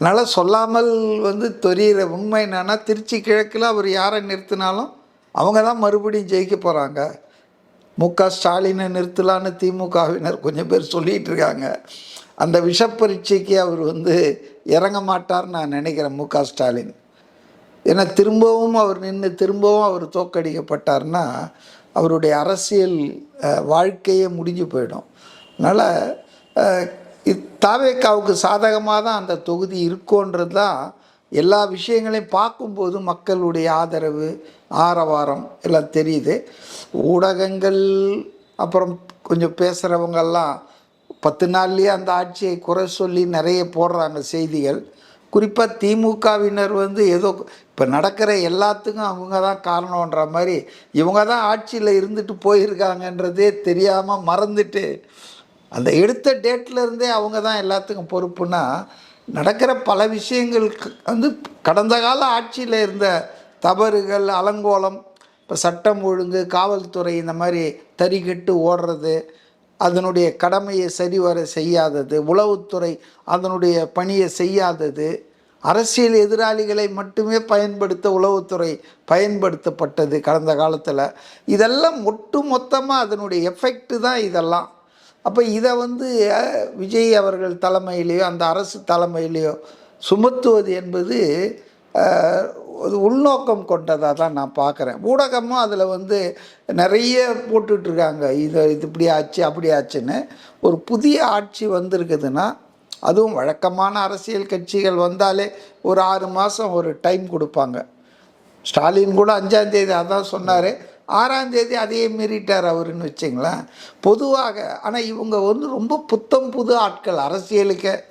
அதனால் சொல்லாமல் தெரிகிற உண்மை என்னென்னா, திருச்சி கிழக்கில் அவர் யாரை நிறுத்தினாலும் அவங்க தான் மறுபடியும் ஜெயிக்க போகிறாங்க. ஸ்டாலினை நிறுத்தலான்னு திமுகவினர் கொஞ்சம் பேர் சொல்லிகிட்டு இருக்காங்க. அந்த விஷப்பரீட்சைக்கு அவர் இறங்க மாட்டார்னு நான் நினைக்கிறேன் ஸ்டாலின். ஏன்னா திரும்பவும் அவர் நின்று திரும்பவும் அவர் தோற்கடிக்கப்பட்டார்னா அவருடைய அரசியல் வாழ்க்கையே முடிஞ்சு போயிடும். அதனால் தாவேக்காவுக்கு சாதகமாக தான் அந்த தொகுதி இருக்கோன்றது தான் எல்லா விஷயங்களையும் பார்க்கும்போது மக்களுடைய ஆதரவு ஆரவாரம் எல்லாம் தெரியுது. ஊடகங்கள் அப்புறம் கொஞ்சம் பேசுகிறவங்கெல்லாம் 10 நாள்லேயே அந்த ஆட்சியை குறை சொல்லி நிறைய போடுறாங்க செய்திகள். குறிப்பாக திமுகவினர் ஏதோ இப்போ நடக்கிற எல்லாத்துக்கும் அவங்க தான் காரணன்ற மாதிரி இவங்க தான் ஆட்சியில் இருந்துட்டு போயிருக்காங்கன்றதே தெரியாமல் மறந்துட்டு அந்த எடுத்த டேட்லேருந்தே அவங்க தான் எல்லாத்துக்கும் பொறுப்புனா நடக்கிற பல விஷயங்களுக்கு கடந்த கால ஆட்சியில் இருந்த தவறுகள் அலங்கோலம், இப்போ சட்டம் ஒழுங்கு காவல்துறை இந்த மாதிரி தறிகட்டு ஓடுறது, அதனுடைய கடமையை சரிவர செய்யாதது, உளவுத்துறை அதனுடைய பணியை செய்யாதது, அரசியல் எதிராளிகளை மட்டுமே பயன்படுத்த உளவுத்துறை பயன்படுத்தப்பட்டது கடந்த காலத்தில். இதெல்லாம் ஒட்டு மொத்தமாக அதனுடைய எஃபெக்ட்டு தான் இதெல்லாம். அப்போ இதை விஜய் அவர்கள் தலைமையிலேயோ அந்த அரசு தலைமையிலேயோ சுமத்துவது என்பது உள்நோக்கம் கொண்டதாக தான் நான் பார்க்குறேன். ஊடகமும் அதில் நிறைய போட்டுட்ருக்காங்க, இது இப்படி ஆச்சு அப்படி ஆச்சுன்னு. ஒரு புதிய ஆட்சி வந்திருக்குதுன்னா, அதுவும் வழக்கமான அரசியல் கட்சிகள் வந்தாலே ஒரு 6 மாதம் ஒரு டைம் கொடுப்பாங்க. ஸ்டாலின் கூட 5ஆம் தேதி அதான் சொன்னார், 6ஆம் தேதி அதையே மீறிட்டார் அவருன்னு வச்சுங்களேன் பொதுவாக. ஆனால் இவங்க ரொம்ப புத்தம் புது ஆட்கள் அரசியலுக்கு